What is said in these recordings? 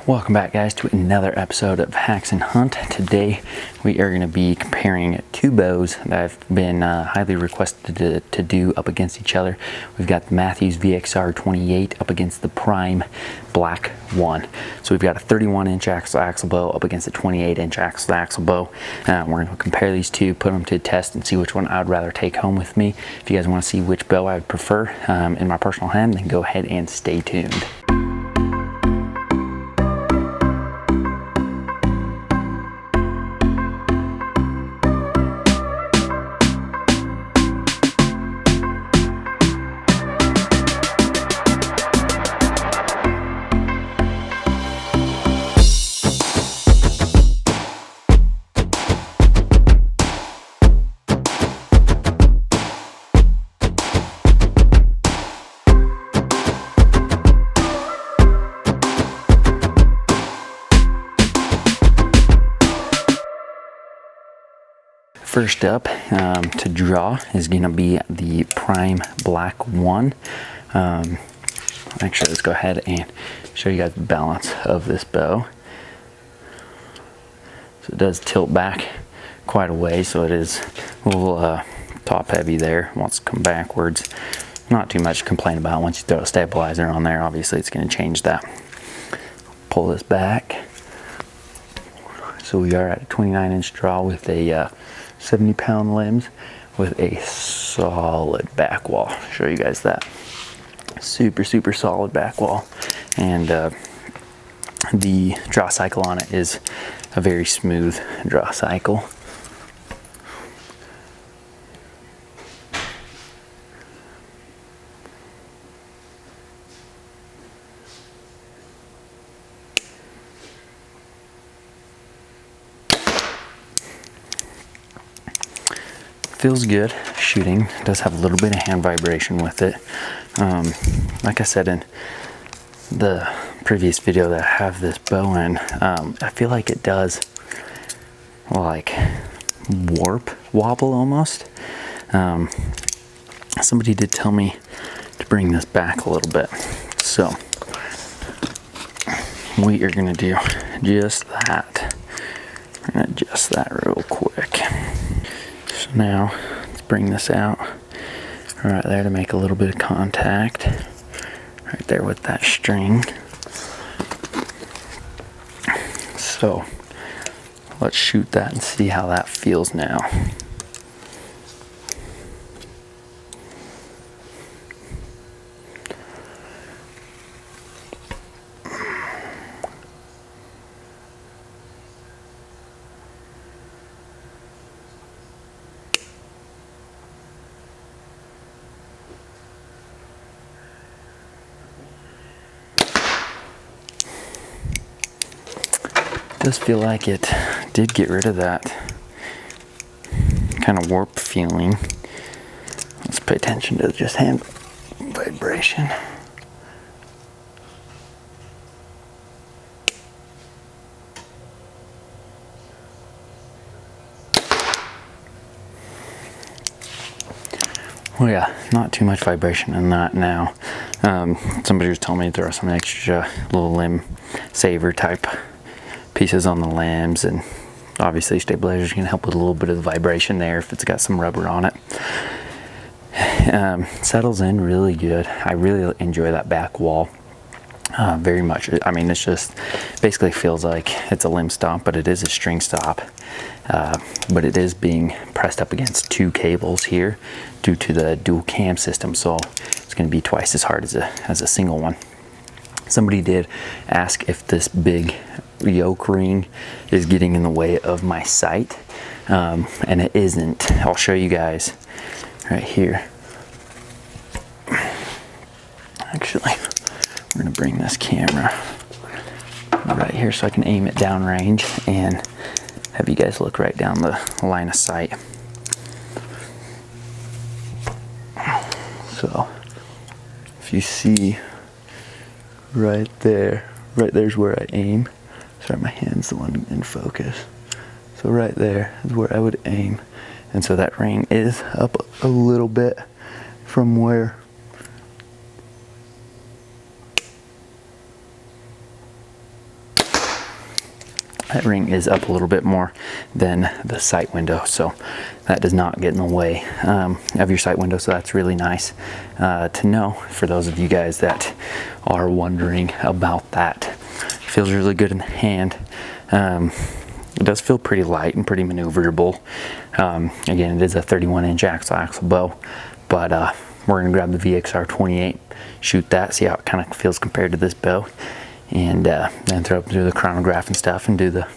Welcome back, guys, to another episode of Haxenhunt. Today we are going to be comparing two bows that have been highly requested to do up against each other. We've got the Mathews VXR 28 up against the Prime Black 1. So we've got a 31-inch axle bow up against a 28-inch axle bow. We're going to compare these two, put them to test, and see which one I would rather take home with me. If you guys want to see which bow I would prefer in my personal hand, then go ahead and stay tuned. First up to draw is going to be the Prime Black 1. Actually, let's go ahead and show you guys the balance of this bow. So it does tilt back quite a way, so it is a little top heavy there. Wants to come backwards. Not too much to complain about. Once you throw a stabilizer on there, obviously it's going to change that. Pull this back. So we are at a 29-inch draw with a 70-pound limbs with a solid back wall. I'll show you guys that. Super solid back wall, and the draw cycle on it is a very smooth draw cycle. Feels good shooting. It does have a little bit of hand vibration with it. Like I said in the previous video that I have this bow in, I feel like it does like wobble almost. Somebody did tell me to bring this back a little bit, so we are going to do just that. We're going to adjust that real quick. So now let's bring this out right there to make a little bit of contact right there with that string. So let's shoot that and see how that feels now. Does feel like it did get rid of that kind of warp feeling. Let's pay attention to just hand vibration. Oh yeah, not too much vibration in that now. Somebody was telling me to throw some extra little limb saver type pieces on the limbs, and obviously stabilizers can help with a little bit of the vibration there if it's got some rubber on it. Settles in really good. I really enjoy that back wall very much. I mean, it's just basically feels like it's a limb stop, but it is a string stop. But it is being pressed up against two cables here due to the dual cam system, so it's going to be twice as hard as a single one. Somebody did ask if this big yoke ring is getting in the way of my sight, and it isn't. I'll show you guys right here. Actually, we're going to bring this camera right here so I can aim it downrange and have you guys look right down the line of sight. So if you see right there's where I aim. Sorry, my hand's the one in focus. So right there is where I would aim. And so that ring is up a little bit from where That ring is up a little bit more than the sight window, so that does not get in the way of your sight window, so that's really nice to know for those of you guys that are wondering about that. It feels really good in the hand. It does feel pretty light and pretty maneuverable. Again, it is a 31-inch axle bow, but we're going to grab the VXR 28, shoot that, see how it kind of feels compared to this bow, and then throw it through the chronograph and stuff and do the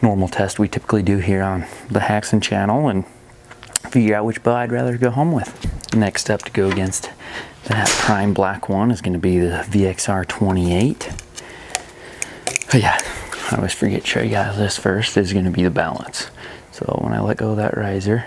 normal test we typically do here on the Haxen channel and figure out which bow I'd rather go home with. Next up to go against that prime black one is going to be the VXR 28. But yeah, I always forget to show you guys this first, is going to be the balance. So when I let go of that riser,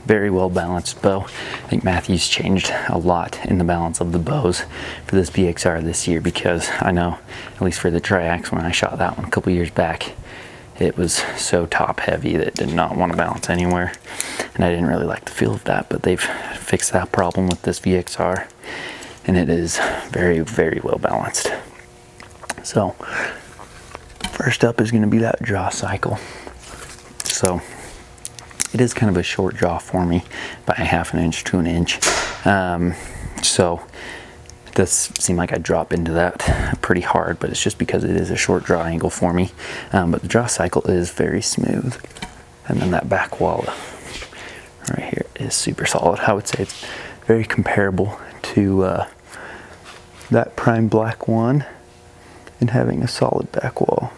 very well balanced bow. I think Mathews changed a lot in the balance of the bows for this VXR this year, because I know, at least for the Triax, when I shot that one a couple years back, it was so top heavy that it did not want to balance anywhere, and I didn't really like the feel of that, but they've fixed that problem with this VXR, and it is very, very well balanced. So first up is going to be that draw cycle. So it is kind of a short draw for me, by a 1/2 inch to 1 inch. So it does seem like I drop into that pretty hard, but it's just because it is a short draw angle for me. But the draw cycle is very smooth. And then that back wall right here is super solid. I would say it's very comparable to that prime black one in having a solid back wall.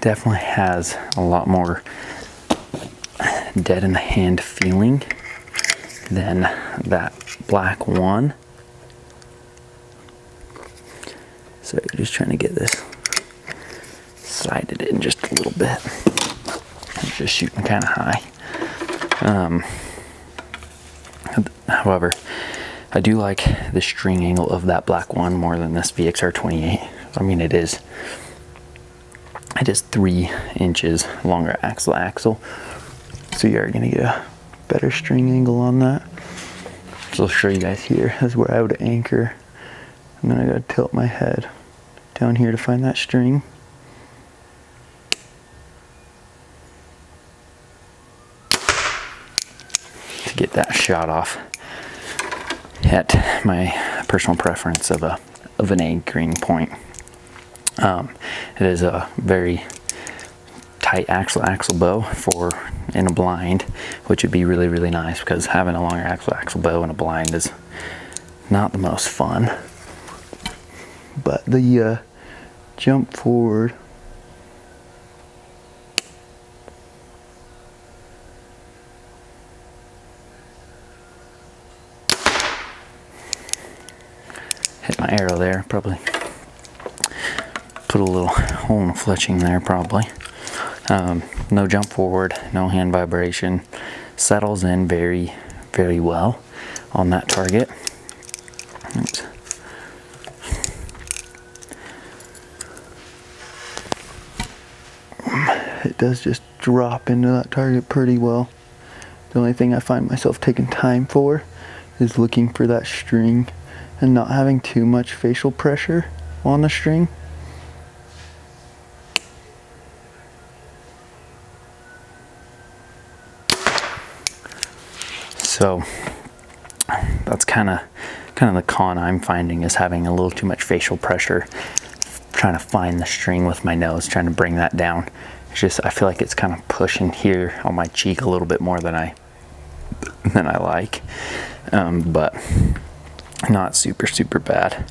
Definitely has a lot more dead in the hand feeling than that black one. So you're just trying to get this sighted in just a little bit. I'm just shooting kind of high. However, I do like the string angle of that black one more than this VXR 28. I mean, it is 3 inches longer axle, so you are going to get a better string angle on that. So I'll show you guys here. This is where I would anchor, and then I got to tilt my head down here to find that string. To get that shot off at my personal preference of an anchoring point. It is a very tight axle bow for in a blind, which would be really, really nice, because having a longer axle bow in a blind is not the most fun. But the jump forward hit my arrow there, probably put a little hole in the fletching there probably. No jump forward, no hand vibration, settles in very, very well on that target. Oops. It does just drop into that target pretty well. The only thing I find myself taking time for is looking for that string and not having too much facial pressure on the string. So that's kind of the con I'm finding, is having a little too much facial pressure, trying to find the string with my nose, trying to bring that down. It's just, I feel like it's kind of pushing here on my cheek a little bit more than I like, but not super bad.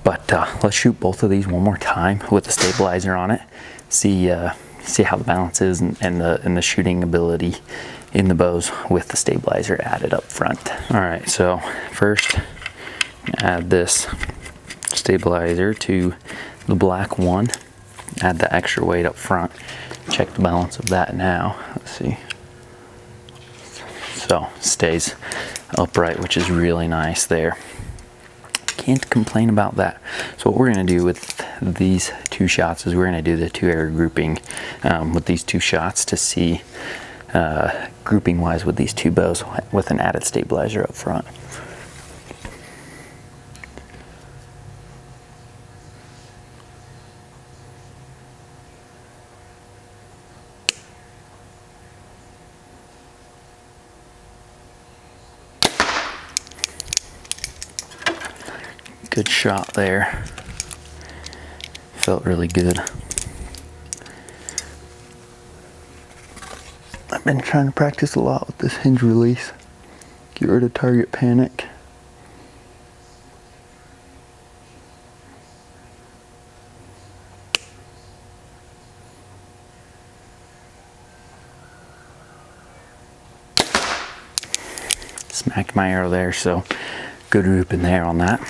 But let's shoot both of these one more time with the stabilizer on it. See how the balance is and the shooting ability in the bows with the stabilizer added up front. All right, so first add this stabilizer to the black one. Add the extra weight up front. Check the balance of that now. Let's see. So stays upright, which is really nice there. Can't complain about that. So what we're going to do with these two shots is we're going to do the 2 air grouping with these 2 shots to see grouping wise with these 2 bows with an added stabilizer up front. Good shot there. Felt really good. I've been trying to practice a lot with this hinge release. Get rid of target panic. Smacked my arrow there, so good group in there on that.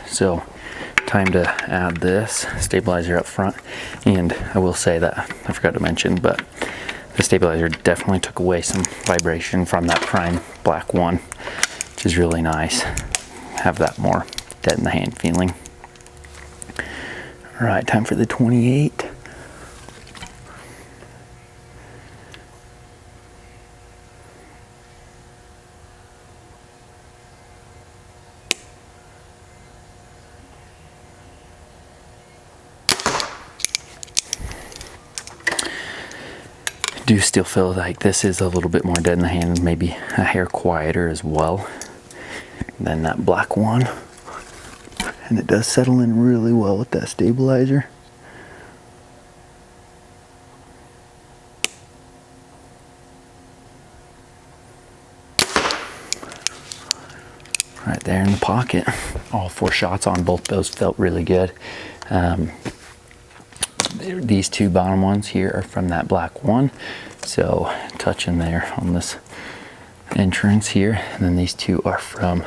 So time to add this stabilizer up front, and I will say that I forgot to mention, but the stabilizer definitely took away some vibration from that prime black one, which is really nice. Have that more dead in the hand feeling. All right, time for the 28. Do still feel like this is a little bit more dead in the hand, maybe a hair quieter as well than that black one. And it does settle in really well with that stabilizer. Right there in the pocket. All 4 shots on both bows felt really good. These 2 bottom ones here are from that black one, so touching there on this entrance here, and then these 2 are from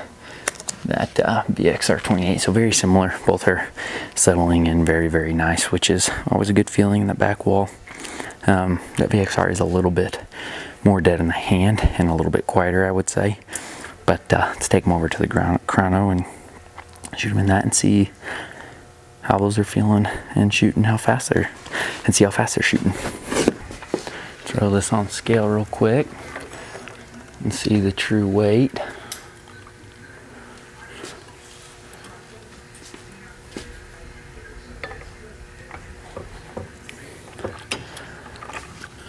that VXR 28, so very similar. Both are settling in very, very nice, which is always a good feeling in the back wall. That VXR is a little bit more dead in the hand and a little bit quieter, I would say, but let's take them over to the chrono and shoot them in that and see how those are feeling and shooting, how fast they're, and see how fast they're shooting. Throw this on scale real quick and see the true weight.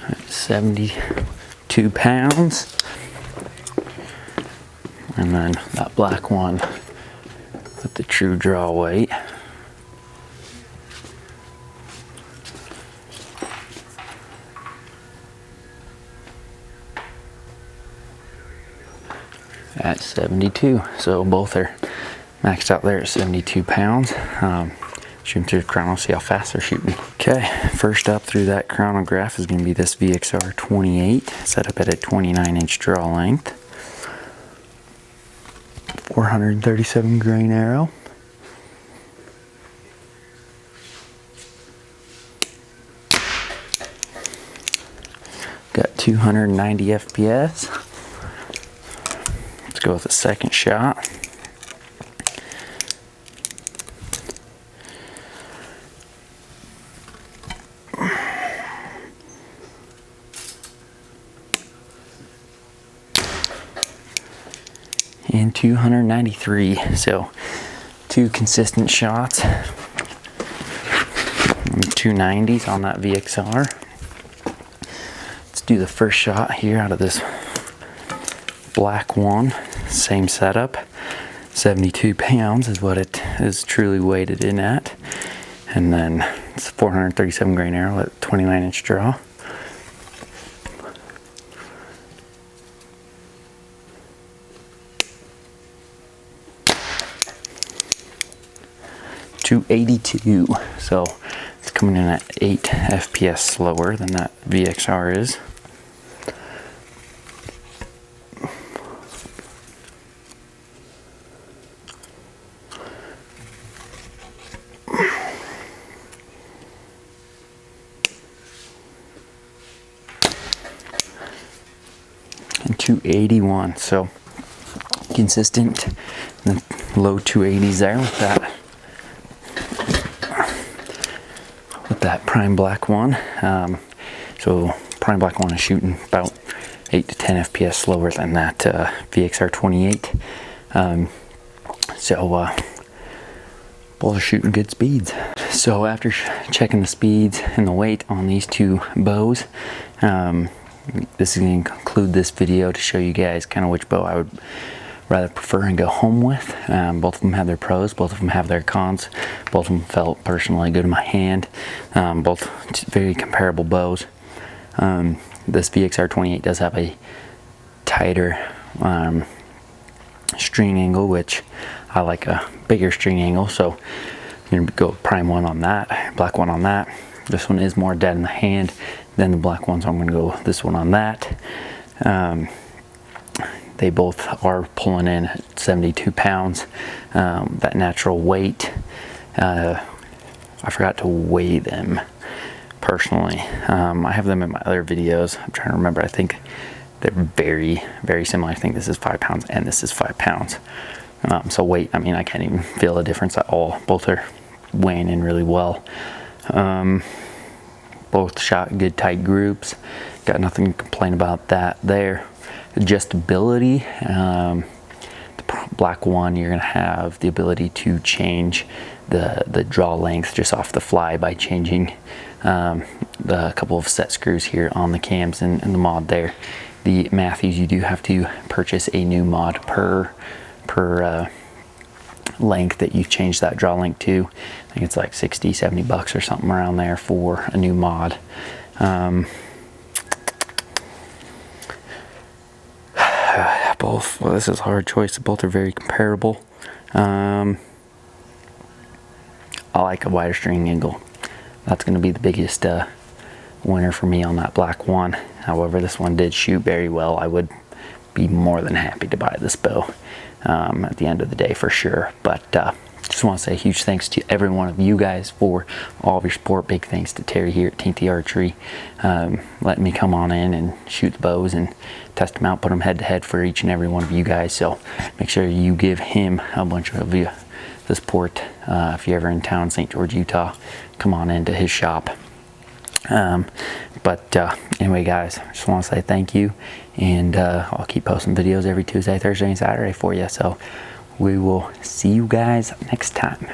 That's 72 pounds. And then that black one with the true draw weight. At 72, so both are maxed out there at 72 pounds. Shoot them through the chrono, see how fast they're shooting. Okay, first up through that chronograph is going to be this VXR 28, set up at a 29-inch draw length. 437 grain arrow. Got 290 FPS. Let's go with the second shot. And 293, so 2 consistent shots. 290s on that VXR. Let's do the first shot here out of this black one. Same setup. 72 pounds is what it is truly weighted in at. And then it's a 437 grain arrow at 29-inch draw. .282, so it's coming in at 8 FPS slower than that VXR is. And 281, so consistent. And low 280s there with that prime black one. So prime black one is shooting about 8 to 10 FPS slower than that VXR 28. Both are shooting good speeds. So after checking the speeds and the weight on these two bows, this is going to conclude this video to show you guys kind of which bow I would rather prefer and go home with. Both of them have their pros, both of them have their cons. Both of them felt personally good in my hand. Both very comparable bows. This VXR 28 does have a tighter string angle, which I like a bigger string angle, so I'm going to go prime one on that, black one on that. This one is more dead in the hand than the black one, so I'm going to go with this one on that. They both are pulling in at 72 pounds. That natural weight, I forgot to weigh them personally. I have them in my other videos. I'm trying to remember. I think they're very, very similar. I think this is 5 pounds and this is 5 pounds. So weight, I mean, I can't even feel a difference at all. Both are weighing in really well. Both shot good tight groups. Got nothing to complain about that there. Adjustability. The black one, you're gonna have the ability to change the draw length just off the fly by changing the couple of set screws here on the cams and the mod there. The Mathews, you do have to purchase a new mod per length that you change that draw length to. I think it's like 60, 70 bucks or something around there for a new mod. Both, well, this is a hard choice. Both are very comparable. I like a wider string angle. That's going to be the biggest winner for me on that black one. However, this one did shoot very well. I would be more than happy to buy this bow at the end of the day for sure. But just want to say a huge thanks to every one of you guys for all of your support. Big thanks to Terry here at Tinty Archery, letting me come on in and shoot the bows and test them out, put them head to head for each and every one of you guys. So make sure you give him a bunch of the support. If you're ever in town, St. George, Utah, come on into his shop. Anyway, guys, I just want to say thank you, and I'll keep posting videos every Tuesday, Thursday, and Saturday for you. So we will see you guys next time.